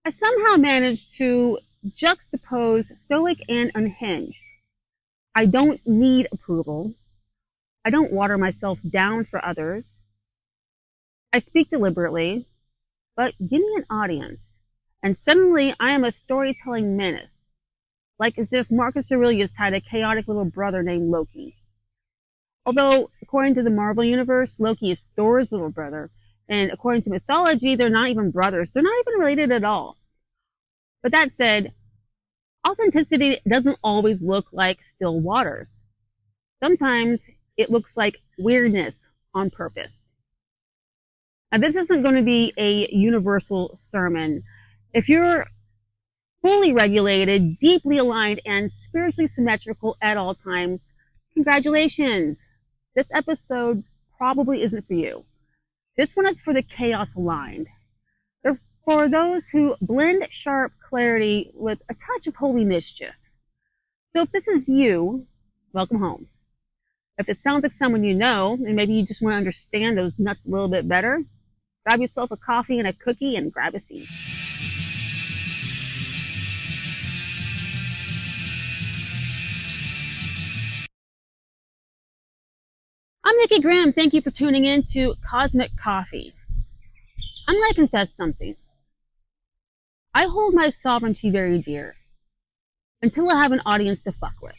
I somehow managed to juxtapose stoic and unhinged. I don't need approval. I don't water myself down for others. I speak deliberately, but give me an audience. And suddenly I am a storytelling menace, like as if Marcus Aurelius had a chaotic little brother named Loki. Although, according to the Marvel Universe, Loki is Thor's little brother, and according to mythology, they're not even brothers. They're not even related at all. But that said, authenticity doesn't always look like still waters. Sometimes it looks like weirdness on purpose. Now, this isn't going to be a universal sermon. If you're fully regulated, deeply aligned, and spiritually symmetrical at all times, congratulations. This episode probably isn't for you. This one is for the chaos aligned. They're for those who blend sharp clarity with a touch of holy mischief. So if this is you, welcome home. If it sounds like someone you know, and maybe you just want to understand those nuts a little bit better, grab yourself a coffee and a cookie and grab a seat. I'm Nikki Graham. Thank you for tuning in to Cosmic Coffee. I'm going to confess something. I hold my sovereignty very dear until I have an audience to fuck with.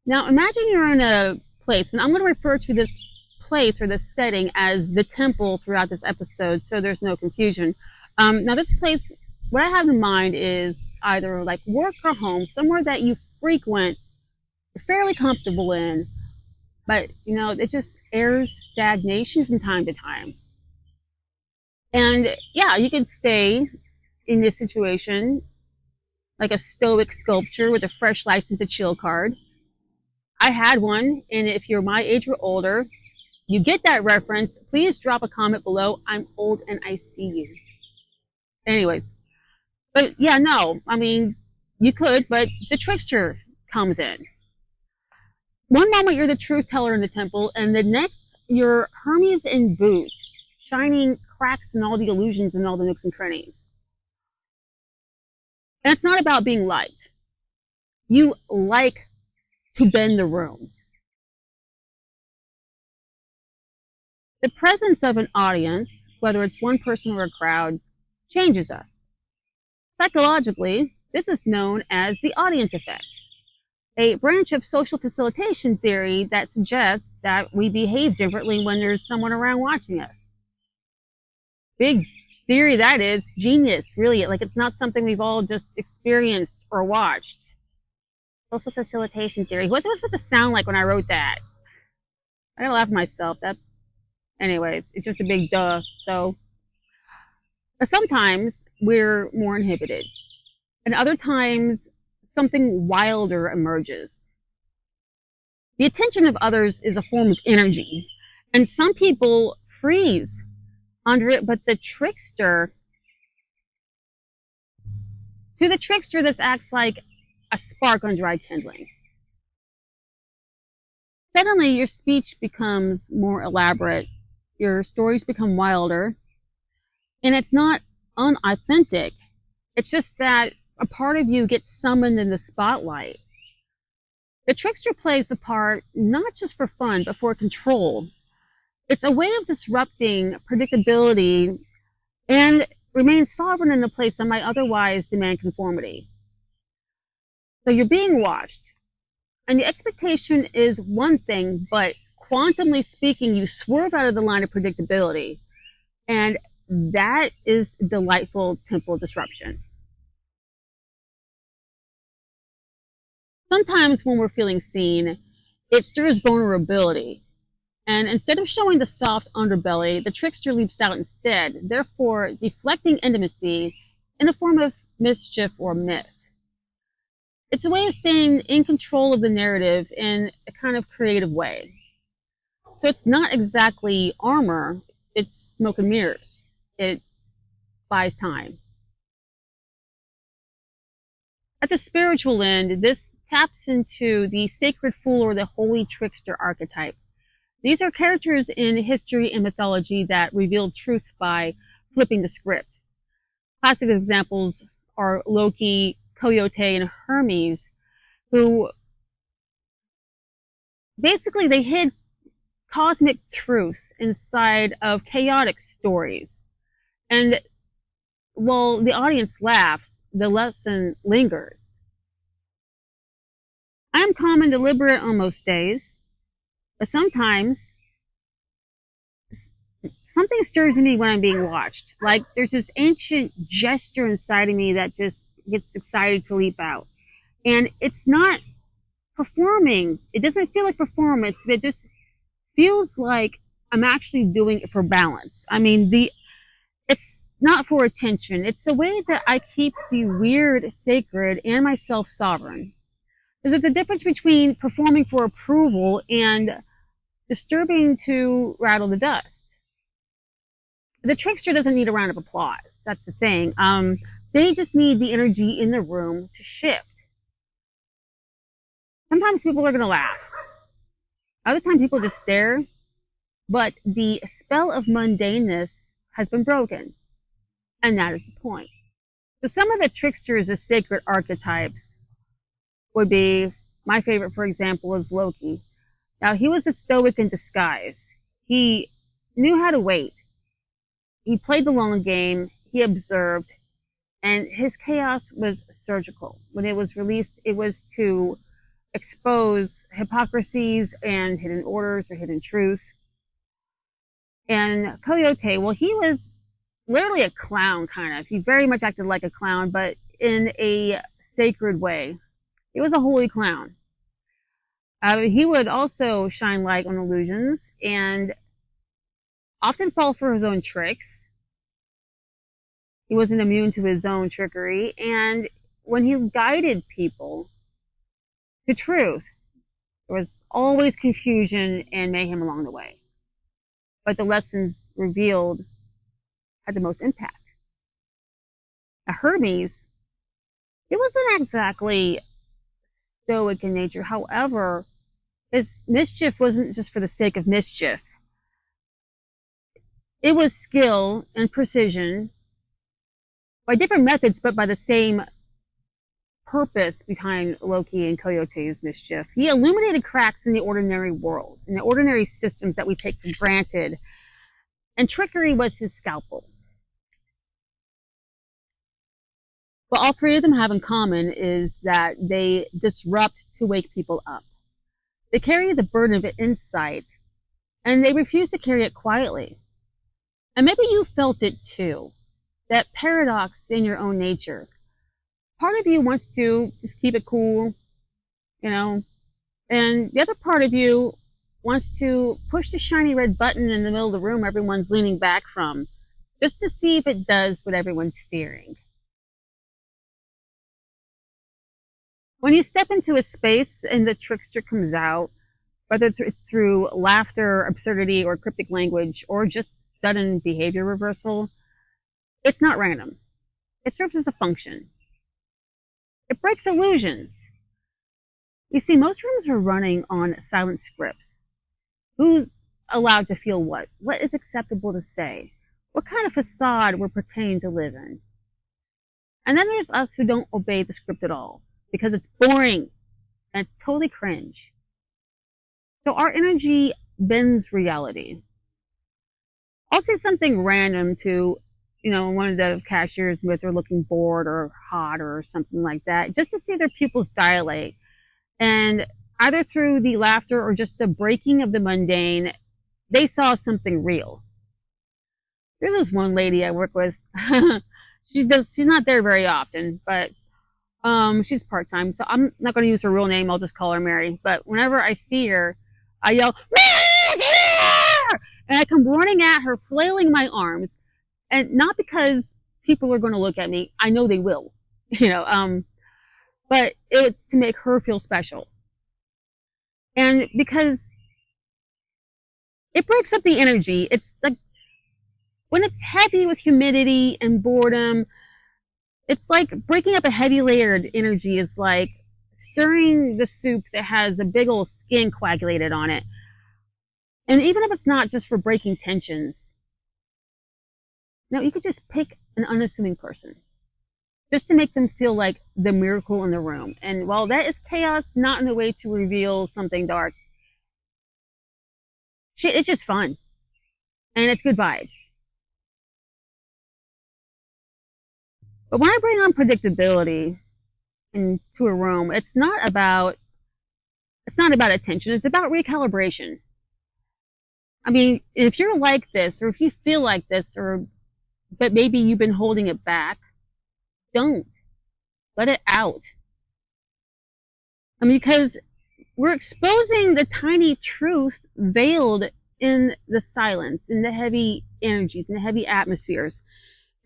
Now, imagine you're in a place, and I'm going to refer to this place or this setting as the temple throughout this episode, so there's no confusion. Now, this place, what I have in mind is either like work or home, somewhere that you frequent, you're fairly comfortable in, but, you know, it just airs stagnation from time to time. And, yeah, you could stay in this situation like a stoic sculpture with a fresh license to chill card. I had one, and if you're my age or older, you get that reference, please drop a comment below. I'm old and I see you. Anyways, but yeah, no, I mean, you could, but the trickster comes in. One moment you're the truth teller in the temple, and the next you're Hermes in boots, shining cracks in all the illusions and all the nooks and crannies. And it's not about being liked. You like to bend the room. The presence of an audience, whether it's one person or a crowd, changes us. Psychologically, this is known as the audience effect, a branch of social facilitation theory that suggests that we behave differently when there's someone around watching us. Big theory that is, genius, really. Like, it's not something we've all just experienced or watched. Social facilitation theory. What's it supposed to sound like when I wrote that? I gotta laugh at myself. Anyways, it's just a big duh. So, sometimes we're more inhibited, and other times something wilder emerges. The attention of others is a form of energy, and some people freeze under it, but to the trickster, this acts like a spark on dry kindling. Suddenly, your speech becomes more elaborate, your stories become wilder, and it's not unauthentic. It's just that a part of you gets summoned in the spotlight. The trickster plays the part not just for fun, but for control. It's a way of disrupting predictability and remain sovereign in a place that might otherwise demand conformity. So you're being watched, and the expectation is one thing, but quantumly speaking, you swerve out of the line of predictability, and that is delightful temple disruption. Sometimes when we're feeling seen, it stirs vulnerability. And instead of showing the soft underbelly, the trickster leaps out instead, therefore deflecting intimacy in the form of mischief or myth. It's a way of staying in control of the narrative in a kind of creative way. So it's not exactly armor, it's smoke and mirrors. It buys time. At the spiritual end, this taps into the sacred fool or the holy trickster archetype. These are characters in history and mythology that reveal truths by flipping the script. Classic examples are Loki, Coyote, and Hermes, who basically they hid cosmic truths inside of chaotic stories. And while the audience laughs, the lesson lingers. I am calm and deliberate on most days, but sometimes something stirs in me when I'm being watched. Like there's this ancient gesture inside of me that just gets excited to leap out. And it's not performing. It doesn't feel like performance. It just feels like I'm actually doing it for balance. I mean, it's not for attention. It's the way that I keep the weird sacred and myself sovereign. There's a difference between performing for approval and disturbing to rattle the dust. The trickster doesn't need a round of applause. That's the thing. They just need the energy in the room to shift. Sometimes people are going to laugh. Other times people just stare. But the spell of mundaneness has been broken. And that is the point. So some of the tricksters as sacred archetypes would be, my favorite, for example, is Loki. Now, he was a stoic in disguise. He knew how to wait. He played the long game. He observed. And his chaos was surgical. When it was released, it was to expose hypocrisies and hidden orders or hidden truth. And Coyote, well, he was literally a clown, kind of. He very much acted like a clown, but in a sacred way. He was a holy clown. He would also shine light on illusions and often fall for his own tricks. He wasn't immune to his own trickery. And when he guided people to truth, there was always confusion and mayhem along the way. But the lessons revealed had the most impact. Now, Hermes, it wasn't exactly stoic in nature. However, his mischief wasn't just for the sake of mischief. It was skill and precision by different methods, but by the same purpose behind Loki and Coyote's mischief. He illuminated cracks in the ordinary world, in the ordinary systems that we take for granted. And trickery was his scalpel. What all three of them have in common is that they disrupt to wake people up. They carry the burden of insight, and they refuse to carry it quietly. And maybe you felt it too, that paradox in your own nature. Part of you wants to just keep it cool, and the other part of you wants to push the shiny red button in the middle of the room everyone's leaning back from, just to see if it does what everyone's fearing. When you step into a space and the trickster comes out, whether it's through laughter, absurdity, or cryptic language, or just sudden behavior reversal, it's not random. It serves as a function. It breaks illusions. You see, most rooms are running on silent scripts. Who's allowed to feel what? What is acceptable to say? What kind of facade we're pretending to live in? And then there's us who don't obey the script at all, because it's boring and it's totally cringe. So our energy bends reality. I'll say something random to, one of the cashiers with her looking bored or hot or something like that, just to see their pupils dilate. And either through the laughter or just the breaking of the mundane, they saw something real. There's this one lady I work with. She's not there very often, but she's part-time, so I'm not going to use her real name. I'll just call her Mary. But whenever I see her, I yell, "Mary's here!" And I come running at her, flailing my arms. And not because people are going to look at me. I know they will, but it's to make her feel special. And because it breaks up the energy. It's like when it's heavy with humidity and boredom, it's like breaking up a heavy layered energy is like stirring the soup that has a big old skin coagulated on it. And even if it's not just for breaking tensions, no, you could just pick an unassuming person. just to make them feel like the miracle in the room. And while that is chaos, not in a way to reveal something dark, it's just fun. And it's good vibes. But when I bring unpredictability into a room, it's not about attention, it's about recalibration. I mean, if you're like this, or if you feel like this, but maybe you've been holding it back, don't. Let it out. I mean, because we're exposing the tiny truth veiled in the silence, in the heavy energies, in the heavy atmospheres.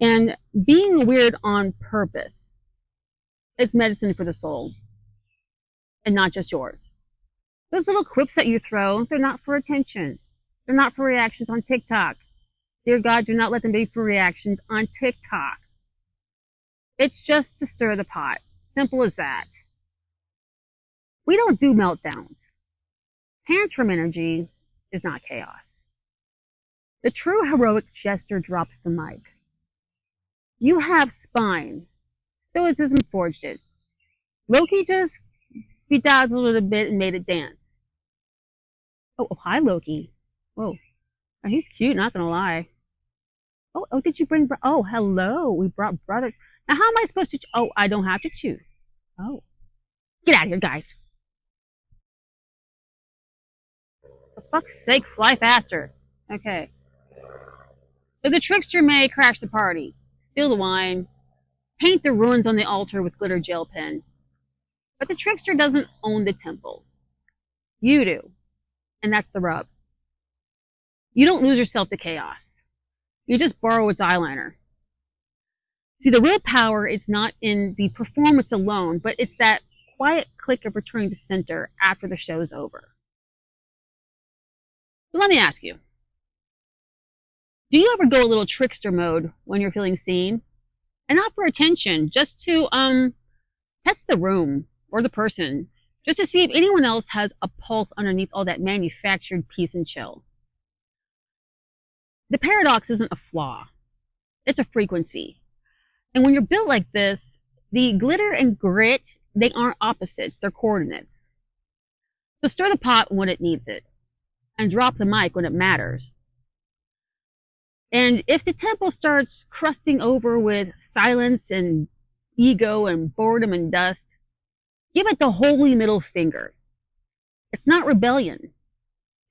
And being weird on purpose is medicine for the soul, and not just yours. Those little quips that you throw, they're not for attention. They're not for reactions on TikTok. Dear God, do not let them be for reactions on TikTok. It's just to stir the pot. Simple as that. We don't do meltdowns. Tantrum energy is not chaos. The true heroic jester drops the mic. You have spine. Stoicism forged it. Loki just bedazzled it a bit and made it dance. Oh, hi, Loki. Whoa. Oh, he's cute, not gonna lie. Oh, did you bring... Oh, hello. We brought brothers. Now, how am I supposed to... Oh, I don't have to choose. Oh. Get out of here, guys. For fuck's sake, fly faster. Okay. So the trickster may crash the party, steal the wine, paint the ruins on the altar with glitter gel pen. But the trickster doesn't own the temple. You do. And that's the rub. You don't lose yourself to chaos. You just borrow its eyeliner. See, the real power is not in the performance alone, but it's that quiet click of returning to center after the show's over. So let me ask you, do you ever go a little trickster mode when you're feeling seen? And not for attention, just to test the room or the person, just to see if anyone else has a pulse underneath all that manufactured peace and chill. The paradox isn't a flaw, it's a frequency. And when you're built like this, the glitter and grit, they aren't opposites, they're coordinates. So stir the pot when it needs it, and drop the mic when it matters. And if the temple starts crusting over with silence and ego and boredom and dust, give it the holy middle finger. It's not rebellion,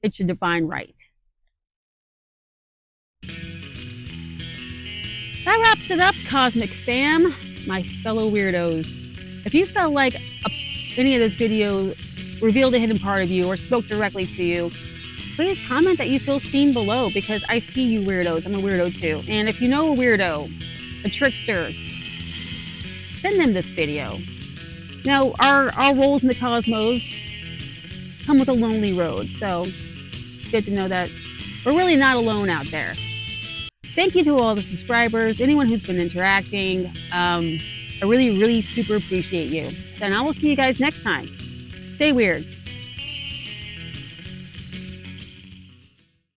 it's your divine right. That wraps it up, Cosmic fam, my fellow weirdos. If you felt like any of this video revealed a hidden part of you or spoke directly to you, please comment that you feel seen below, because I see you weirdos. I'm a weirdo too. And if you know a weirdo, a trickster, send them this video. Now, our roles in the cosmos come with a lonely road, so it's good to know that we're really not alone out there. Thank you to all the subscribers, anyone who's been interacting. I really, really super appreciate you. And I will see you guys next time. Stay weird.